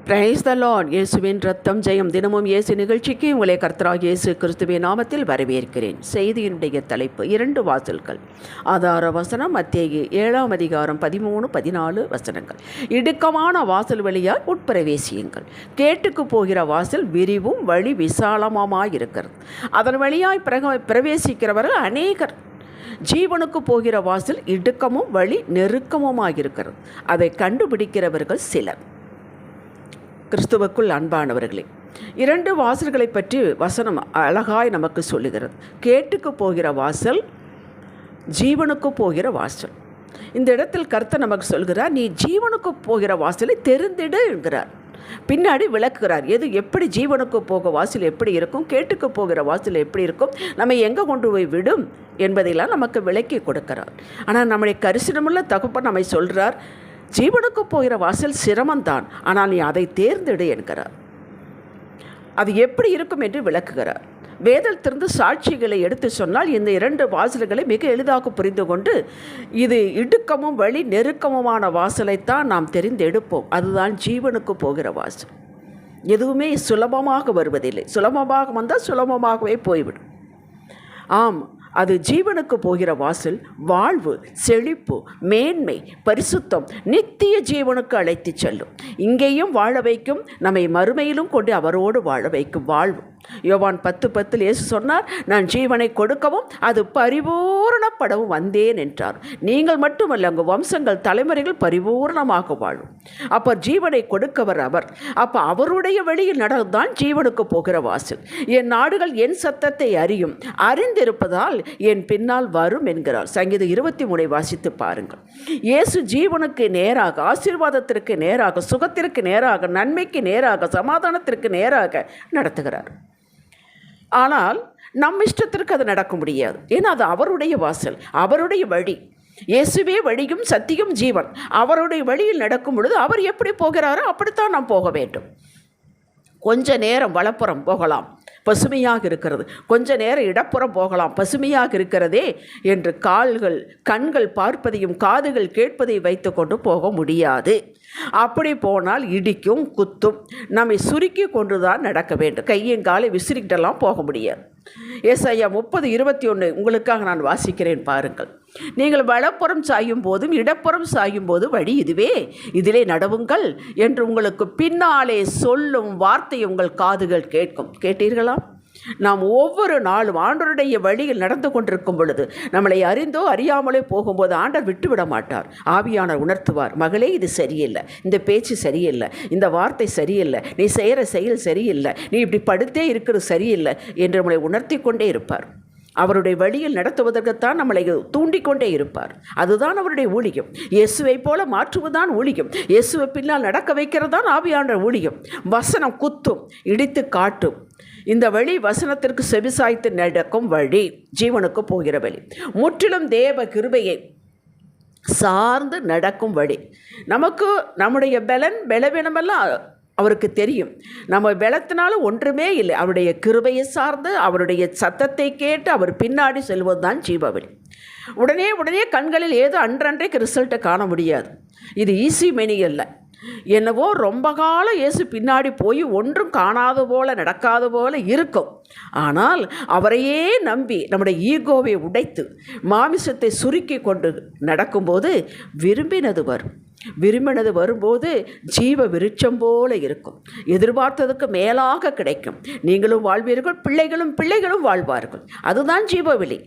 Praise the Lord. இயேசுவின் ரத்தம் ஜெயம். தினமும் இயேசு நிகழ்ச்சிக்கு உங்களை கர்த்தராகிய இயேசு கிறிஸ்துவின் நாமத்தில் வரவேற்கிறேன். செய்தியினுடைய தலைப்பு 2 வாசல்கள். ஆதார வசனம் மத்தேயு 7ஆம் அதிகாரம் 13-14 வசனங்கள். இடுக்கமான வாசல் வழியாய் உட்பிரவேசியுங்கள். கேட்டுக்கு போகிற வாசல் விரிவும் வழி விசாலமாயிருக்கிறது. அதன் வழியாய் பிரவேசிக்கிறவர்கள் அநேகர். ஜீவனுக்கு போகிற வாசல் இடுக்கமும் வழி நெருக்கமுமாயிருக்கிறது. அதை கண்டுபிடிக்கிறவர்கள் சிலர். கிறிஸ்துவுக்குள் அன்பானவர்களே, 2 வாசல்களை பற்றி வசனம் அழகாய் நமக்கு சொல்லுகிறது. கேட்டுக்கு போகிற வாசல், ஜீவனுக்கு போகிற வாசல். இந்த இடத்தில் கர்த்தர் நமக்கு சொல்கிறார், நீ ஜீவனுக்கு போகிற வாசலை தெரிந்திடு என்கிறார். பின்னாடி விளக்குகிறார், எப்படி ஜீவனுக்கு போக வாசல் எப்படி இருக்கும், கேட்டுக்கு போகிற வாசல் எப்படி இருக்கும், நம்ம எங்கே கொண்டு போய் விடும் என்பதையெல்லாம் நமக்கு விளக்கி கொடுக்கிறார். ஆனால் நம்முடைய கரிசனமுள்ள தகப்பன் நம்மை சொல்கிறார், ஜீவனுக்கு போகிற வாசல் சிரமந்தான், ஆனால் நீ அதை தேர்ந்தெடு என்கிறார். அது எப்படி இருக்கும் என்று விளக்குகிறார். வேதத்திலிருந்து சாட்சிகளை எடுத்து சொன்னால் இந்த 2 வாசல்களை மிக எளிதாக புரிந்து கொண்டு, இது இடுக்கமும் வழி நெருக்கமுமான வாசலைத்தான் நாம் தெரிந்தெடுப்போம். அதுதான் ஜீவனுக்கு போகிற வாசல். எதுவுமே சுலபமாக வருவதில்லை. சுலபமாக வந்தால் சுலபமாகவே போய்விடும். ஆம், அது ஜீவனுக்கு போகிற வாசல் வாழ்வு, செழிப்பு, மேன்மை, பரிசுத்தம், நித்திய ஜீவனுக்கு அழைத்து செல்லும். இங்கேயும் வாழ வைக்கும், நம்மை மறுமையிலும் கொண்டு அவரோடு வாழ வைக்கும் வாழ்வு. யோவான் 10:10 இயேசு சொன்னார், நான் ஜீவனை கொடுக்கவும் அது பரிபூரணப்படவும் வந்தேன் என்றார். நீங்கள் மட்டுமல்ல, அங்கு வம்சங்கள் தலைமுறைகள் பரிபூர்ணமாக வாழும். அப்போ ஜீவனை கொடுக்கவர் அவர். அப்போ அவருடைய வழியில் நடந்தான் ஜீவனுக்கு போகிற வாசல். என் நாடுகள் என் சத்தத்தை அறியும், அறிந்திருப்பதால் என் பின்னால் வரும் என்கிறார். சங்கீதம் 23 வாசித்து பாருங்கள். இயேசு ஜீவனுக்கு நேராக, ஆசீர்வாதத்திற்கு நேராக, சுகத்திற்கு நேராக, நன்மைக்கு நேராக, சமாதானத்திற்கு நேராக நடத்துகிறார். ஆனால் நம் இஷ்டத்திற்கு அது நடக்க முடியாது. ஏன்னா அது அவருடைய வாசல், அவருடைய வழி. இயேசுவே வழியும் சத்தியும் ஜீவன். அவருடைய வழியில் நடக்கும் பொழுது அவர் எப்படி போகிறாரோ அப்படித்தான் நாம் போக வேண்டும். கொஞ்ச நேரம் வலப்புறம் போகலாம், பசுமையாக இருக்கிறது. கொஞ்ச நேரம் இடப்புறம் போகலாம், பசுமையாக இருக்கிறதே என்று கண்கள் பார்ப்பதையும் காதுகள் கேட்பதையும் வைத்து கொண்டு போக முடியாது. அப்படி போனால் இடிக்கும், குத்தும். நம்மை சுருக்கி கொண்டு தான் நடக்க வேண்டும். கையும் காலை விசிறிக்கிட்டெல்லாம் போக முடியாது. ஏசாயா 30:21 உங்களுக்காக நான் வாசிக்கிறேன் பாருங்கள். நீங்கள் வலப்புறம் சாயும் போதும் இடப்புறம் சாயும் போது வழி இதுவே, இதிலே நடவுங்கள் என்று உங்களுக்கு பின்னாலே சொல்லும் வார்த்தை உங்கள் காதுகள் கேட்கும். கேட்டீர்களா? நாம் ஒவ்வொரு நாளும் ஆண்டவருடைய வழியில் நடந்து கொண்டிருக்கும் பொழுது, நம்மளை அறிந்தோ அறியாமலே போகும்போது ஆண்டவர் விட்டுவிட மாட்டார். ஆவியானவர் உணர்த்துவார், மகளே இது சரியில்லை, இந்த பேச்சு சரியில்லை, இந்த வார்த்தை சரியில்லை, நீ செய்கிற செயல் சரியில்லை, நீ இப்படி படுத்தே இருக்கிறது சரியில்லை என்று நம்மளை உணர்த்தி கொண்டே இருப்பார். அவருடைய வழியில் நடத்துவதற்குத்தான் நம்மளை தூண்டிக்கொண்டே இருப்பார். அதுதான் அவருடைய ஊழியம். இயேசுவை போல மாற்றுவதுதான் ஊழியம். இயேசுவை பின்னால் நடக்க வைக்கிறது தான் ஆவியானவர் ஊழியம். வசனம் குத்தும், இடித்து காட்டும். இந்த வழி வசனத்திற்கு செவிசாய்த்து நடக்கும் வழி, ஜீவனுக்கு போகிற வழி. முற்றிலும் தேவ கிருபையை சார்ந்து நடக்கும் வழி. நமக்கு நம்முடைய பலவீனமெல்லாம் அவருக்கு தெரியும். நம்ம பலத்தினாலும் ஒன்றுமே இல்லை. அவருடைய கிருபையை சார்ந்து அவருடைய சத்தத்தை கேட்டு அவர் பின்னாடி செல்வது தான் ஜீவவழி. உடனே கண்களில் ஏதோ அன்றன்றைக்கு ரிசல்ட்டை காண முடியாது. இது ஈஸி மணி அல்ல. என்னவோ ரொம்ப காலம் இயேசு பின்னாடி போய் ஒன்றும் காணாத போல நடக்காத போல இருக்கும். ஆனால் அவரையே நம்பி நம்முடைய ஈகோவை உடைத்து மாமிசத்தை சுருக்கி கொண்டு நடக்கும்போது விரும்பினது வரும். விரும்பினது வரும்போது ஜீவ விருட்சம் போல இருக்கும். எதிர்பார்த்ததுக்கு மேலாக கிடைக்கும். நீங்களும் வாழ்வீர்கள், பிள்ளைகளும் வாழ்வார்கள். அதுதான் ஜீவவெளி.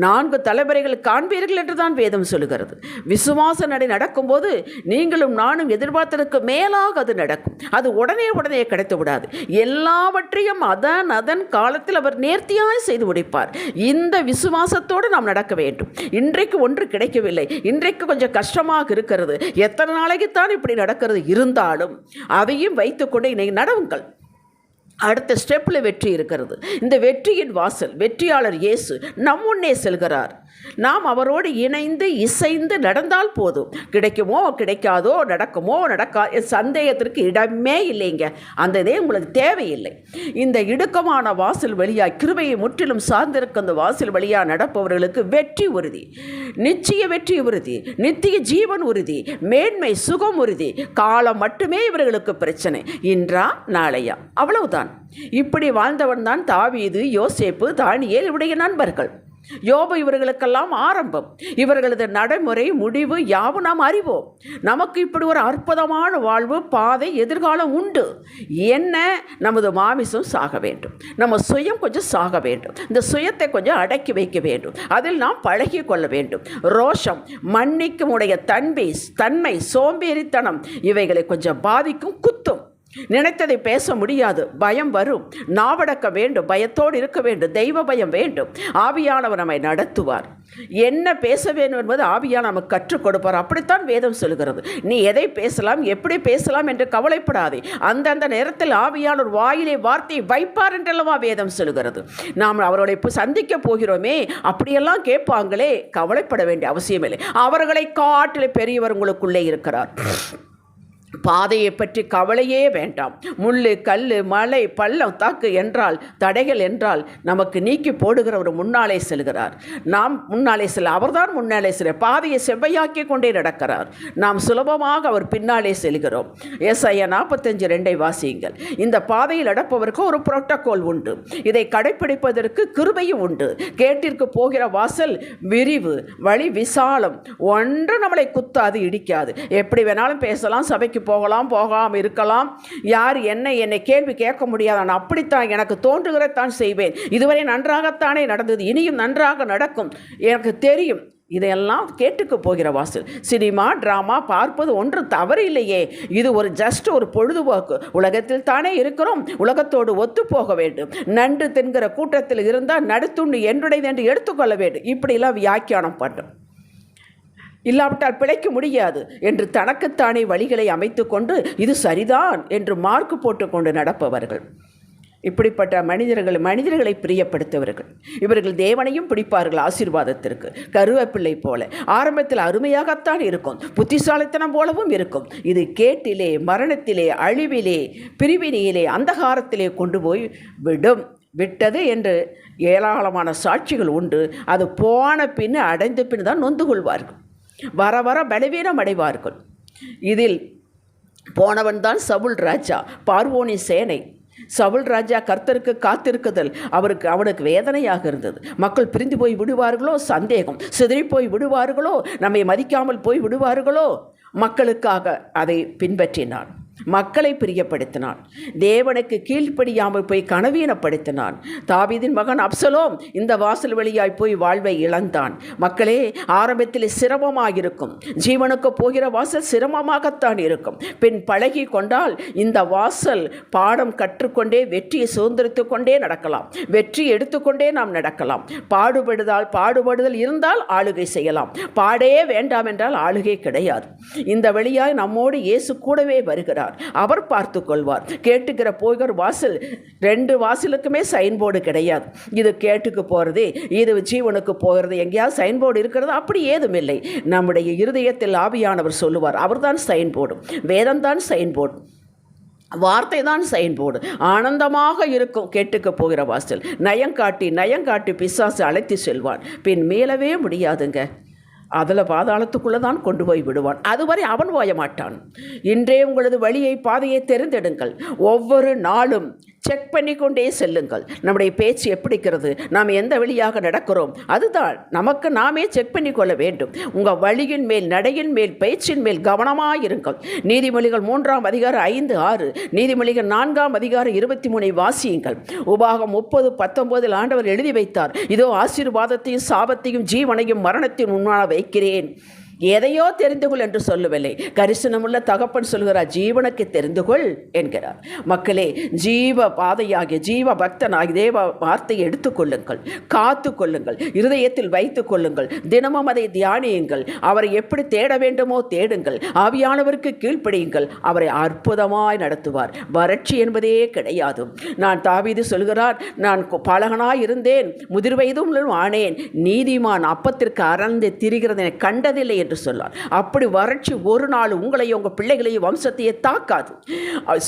4 தலைமுறைகள் காண்பீர்கள் என்று தான் வேதம் சொல்லுகிறது. விசுவாச நடை நடக்கும்போது நீங்களும் நானும் எதிர்பார்த்ததுக்கு மேலாக அது நடக்கும். அது உடனே கிடைத்து விடாது. எல்லாவற்றையும் அதன் காலத்தில் அவர் நேர்த்தியாய் செய்து முடிப்பார். இந்த விசுவாசத்தோடு நாம் நடக்க வேண்டும். இன்றைக்கு ஒன்று கிடைக்கவில்லை, இன்றைக்கு கொஞ்சம் கஷ்டமாக இருக்கிறது, எத்தனை நாளைக்குத்தான் இப்படி நடக்கிறது, இருந்தாலும் அதையும் வைத்துக்கொண்டு இன்னைக்கு நடவுங்கள். அடுத்த ஸ்டெப்பில் வெற்றி இருக்கிறது. இந்த வெற்றியின் வாசல், வெற்றியாளர் இயேசு நம் முன்னே செல்கிறார். நாம் அவரோடு இணைந்து இசைந்து நடந்தால் போதும். கிடைக்குமோ கிடைக்காதோ, நடக்குமோ சந்தேகத்திற்கு இடமே இல்லைங்க. அந்த இதே உங்களுக்கு தேவையில்லை. இந்த இடுக்கமான வாசல் வழியாக கிருபையை முற்றிலும் சார்ந்திருக்க அந்த வாசல் வழியாக நடப்பவர்களுக்கு வெற்றி உறுதி, நிச்சய வெற்றி உறுதி, நித்திய ஜீவன் உறுதி, மேன்மை சுகம் உறுதி. காலம் மட்டுமே இவர்களுக்கு பிரச்சனை, இன்றா நாளையா, அவ்வளவுதான். இப்படி வாழ்ந்தவன் தான் தாவீது, யோசேப்பு, தானியேல், இவருடைய நண்பர்கள். யோபு இவர்களுக்கெல்லாம் ஆரம்பம். இவர்களது நடைமுறை முடிவு யாவும் நாம் அறிவோம். நமக்கு இப்படி ஒரு அற்புதமான வாழ்வு பாதை எதிர்காலம் உண்டு. என்ன, நமது மாமிசம் சாக வேண்டும், நம்ம சுயம் கொஞ்சம் சாக வேண்டும், இந்த சுயத்தை கொஞ்சம் அடக்கி வைக்க வேண்டும், அதில் நாம் பழகி கொள்ள வேண்டும். ரோஷம், மன்னிக்கும் உடைய தன்மை, சோம்பேறித்தனம் இவைகளை கொஞ்சம் பாதிக்கும், குத்தும். நினைத்ததை பேச முடியாது, பயம் வரும், நாவடக்க வேண்டும், பயத்தோடு இருக்க வேண்டும், தெய்வ பயம் வேண்டும். ஆவியானவர் நம்மை நடத்துவார். என்ன பேச வேண்டும் என்பது ஆவியானவர் நமக்கு கற்றுக் கொடுப்பார். அப்படித்தான் வேதம் சொல்கிறது. நீ எதை பேசலாம், எப்படி பேசலாம் என்று கவலைப்படாதே, அந்தந்த நேரத்தில் ஆவியானவர் வாயிலே வார்த்தையை வைப்பார் என்றல்லவா வேதம் சொல்கிறது. நாம் அவர்களை இப்போ சந்திக்க போகிறோமே, அப்படியெல்லாம் கேட்பாங்களே, கவலைப்பட வேண்டிய அவசியமில்லை. அவர்களை காட்டில் பெரியவர் உங்களுக்குள்ளே இருக்கிறார். பாதையை பற்றி கவலையே வேண்டாம். முள்ளு, கல், மலை, பள்ளம், தாக்கு என்றால், தடைகள் என்றால் நமக்கு நீக்கி போடுகிறவர் முன்னாலே செல்கிறார். நாம் முன்னாலே செல்ல, அவர்தான் முன்னாலே செல்ல பாதையை செவ்வையாக்கி கொண்டே நடக்கிறார். நாம் சுலபமாக அவர் பின்னாலே செல்கிறோம். ஏசாயா 45:2 வாசியுங்கள். இந்த பாதையில் நடப்பவருக்கு ஒரு புரோட்டோகால் உண்டு. இதை கடைப்பிடிப்பதற்கு கிருபையும் உண்டு. கேட்டிற்கு போகிற வாசல் விரிவு, வழி விசாலம், ஒன்று நம்மளை குத்தாது, இடிக்காது. எப்படி வேணாலும் பேசலாம், சபைக்கு போகலாம், போகாமல் இருக்கலாம், யார் என்னை கேள்வி கேட்க முடியாது. நான் அப்படித்தான் எனக்கு தோன்றுகிறதான் செய்வேன். இதுவரை நன்றாகத்தானே நடந்தது, இனியும் நன்றாக நடக்கும், எனக்கு தெரியும். இதையெல்லாம் கேட்டுக்கு போகிற வாசல். சினிமா, டிராமா பார்ப்பது ஒன்று தவறு இல்லையே. இது ஒரு பொழுதுபோக்கு. உலகத்தில் தானே இருக்கிறோம், உலகத்தோடு ஒத்து போக வேண்டும். நன்று தின்கிற கூட்டத்தில் இருந்தால் நடுத்துண்டு என்னுடையது என்று எடுத்துக்கொள்ள வேண்டும். இப்படிலாம் வியாக்கியானம் பண்ணும். இல்லாவிட்டால் பிழைக்க முடியாது என்று தனக்குத்தானே வழிகளை அமைத்து கொண்டு இது சரிதான் என்று மார்க்கு போட்டுக்கொண்டு நடப்பவர்கள். இப்படிப்பட்ட மனிதர்களை பிரியப்படுத்தவர்கள். இவர்கள் தேவனையும் பிடிப்பார்கள் ஆசீர்வாதத்திற்கு. கருவேப்பிள்ளை போல ஆரம்பத்தில் அருமையாகத்தான் இருக்கும், புத்திசாலித்தனம் போலவும் இருக்கும். இது கேட்டிலே, மரணத்திலே, அழிவிலே, பிரிவினையிலே, அந்தகாரத்திலே கொண்டு போய் விட்டது என்று ஏராளமான சாட்சிகள் உண்டு. அது போன பின் அடைந்த பின் தான் நொந்து கொள்வார்கள். வர வர பலவீனம் அடைவார்கள். இதில் போனவன் தான் சவுல் ராஜா, பார்வோனின் சேனை. சவுல் ராஜா கர்த்தருக்கு காத்திருக்குதல் அவனுக்கு வேதனையாக இருந்தது. மக்கள் பிரிந்து போய் விடுவார்களோ, சந்தேகம், சிதறி போய் விடுவார்களோ, நம்மை மதிக்காமல் போய் விடுவார்களோ, மக்களுக்காக அதை பின்பற்றினான். மக்களை பிரியப்படுத்தினான். தேவனுக்கு கீழ்ப்படியாமல் போய் கனவீனப்படுத்தினான். தாவீதின் மகன் அப்சலோம் இந்த வாசல் வழியாய் போய் வாழ்வை இழந்தான். மக்களே, ஆரம்பத்தில் சிரமமாயிருக்கும். ஜீவனுக்கு போகிற வாசல் சிரமமாகத்தான் இருக்கும். பின் பழகி கொண்டால் இந்த வாசல் பாடம் கற்றுக்கொண்டே வெற்றியை சுதந்திரித்து கொண்டே நடக்கலாம். வெற்றி எடுத்துக்கொண்டே நாம் நடக்கலாம். பாடுபடுதல் இருந்தால் ஆளுகை செய்யலாம். பாடே வேண்டாம் என்றால் ஆளுகை கிடையாது. இந்த வழியாய் நம்மோடு இயேசு கூடவே வருகிறார். அவர் பார்த்து கொள்வார். கேட்டுக்கிற போகிற வாசல் 2 வாசலுக்குமே சைன் போர்டு கிடையாது. இது கேட்டுக்கு போகிறது, இது ஜீவனுக்கு போகிறது. எங்கேயாவது சைன் போர்டு இருக்கிறது? அப்படி ஏதும் இல்லை. நம்முடைய இருதயத்தில் ஆவியானவர் சொல்லுவார். அவர்தான் சைன் போர்டு. வேதம்தான் சைன் போர்டு. வார்த்தை தான் சைன் போர்டு. ஆனந்தமாக இருக்கும் கேட்டுக்கு போகிற வாசல். நயங்காட்டி பிசாசு அழைத்து செல்வான். பின் மேலவே முடியாதுங்க. அதில் பாதாளத்துக்குள்ளே தான் கொண்டு போய் விடுவான். அதுவரை அவன் ஓய மாட்டான். இன்றே உங்களது பாதையை தெரிந்தெடுங்கள். ஒவ்வொரு நாளும் செக் பண்ணிக்கொண்டே செல்லுங்கள். நம்முடைய பேச்சு எப்படிக்கிறது, நாம் எந்த வழியாக நடக்கிறோம், அதுதான் நமக்கு நாமே செக் பண்ணிக்கொள்ள வேண்டும். உங்கள் வழியின் மேல், நடையின் மேல், பேச்சின் மேல் கவனமாயிருங்கள். நீதிமொழிகள் 3:5-6, நீதிமொழிகள் 4:23 வாசியுங்கள். உபாகம் 30:19 ஆண்டவர் எழுதி வைத்தார். இதோ ஆசீர்வாதத்தையும் சாபத்தையும் ஜீவனையும் மரணத்தையும் முன்னால் வைக்கிறேன் எதையோ தெரிந்து கொள் என்று சொல்லவில்லை. கரிசனமுள்ள தகப்பன் சொல்கிறார், ஜீவனுக்கு தெரிந்து கொள் என்கிறார். மக்களே, ஜீவ பாதையாகிய ஜீவ பக்தனாகிய தேவ வார்த்தையை எடுத்துக்கொள்ளுங்கள், காத்து கொள்ளுங்கள், இருதயத்தில் வைத்துக் கொள்ளுங்கள், தினமும் அதை தியானியுங்கள். அவரை எப்படி தேட வேண்டுமோ தேடுங்கள், ஆவியானவருக்கு கீழ்ப்படியுங்கள், அவரை அற்புதமாய் நடத்துவார். வறட்சி என்பதே கிடையாது. நான் தாவீது சொல்கிறார், நான் பலகனாய் இருந்தேன், முதிர் வயதும் ஆனேன், நீதிமான் அப்பத்திற்கு அறந்து திரிகிறதை கண்டதில்லை என்று சொன்னார். அப்படி வறட்சி ஒரு நாள் உங்களையும் உங்கள் பிள்ளைகளையும் வம்சத்தையே தாக்காது.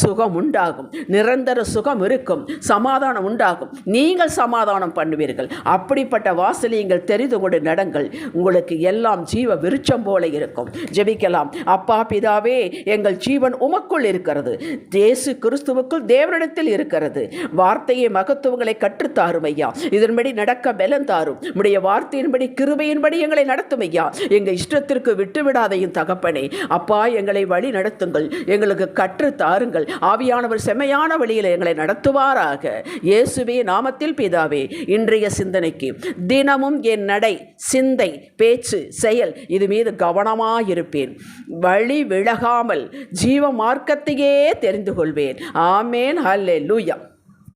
சுகம் உண்டாகும், நிரந்தர சுகம் இருக்கும், சமாதானம் உண்டாகும், நீங்கள் சமாதானம் பண்ணுவீர்கள். அப்படிப்பட்ட வாசலை நீங்கள் தெரிந்து கொண்டு நடங்கள். உங்களுக்கு எல்லாம் ஜீவ விருட்சம் போல இருக்கும். ஜெபிக்கலாம். அப்பா பிதாவே, எங்கள் ஜீவன் உமக்குள் இருக்கிறது, இயேசு கிறிஸ்துவுக்குள் தேவனிடத்தில் இருக்கிறது. வார்த்தையை மகத்துவங்களை கற்றுத்தாரும் ஐயா. இதன்படி நடக்க பலன் தாரும். உடைய வார்த்தையின்படி கிருபையின்படி எங்களை நடத்தும் ஐயா. எங்கள் இஷ்டத்திற்கு விட்டுவிடாதையும் தகப்பனே. அப்பா, எங்களை வழி நடத்துங்கள், எங்களுக்கு கற்று தாருங்கள். ஆவியானவர் செம்மையான வழியில் எங்களை நடத்துவாராக. இயேசுவே நாமத்தில் பிதாவே. இன்றைய சிந்தனைக்கு தினமும் என் நடை, சிந்தை, பேச்சு, செயல் இது மீது கவனமாயிருப்பேன். வழி விலகாமல் ஜீவ மார்க்கத்தையே தெரிந்து கொள்வேன். ஆமேன். ஹல்லேலூயா.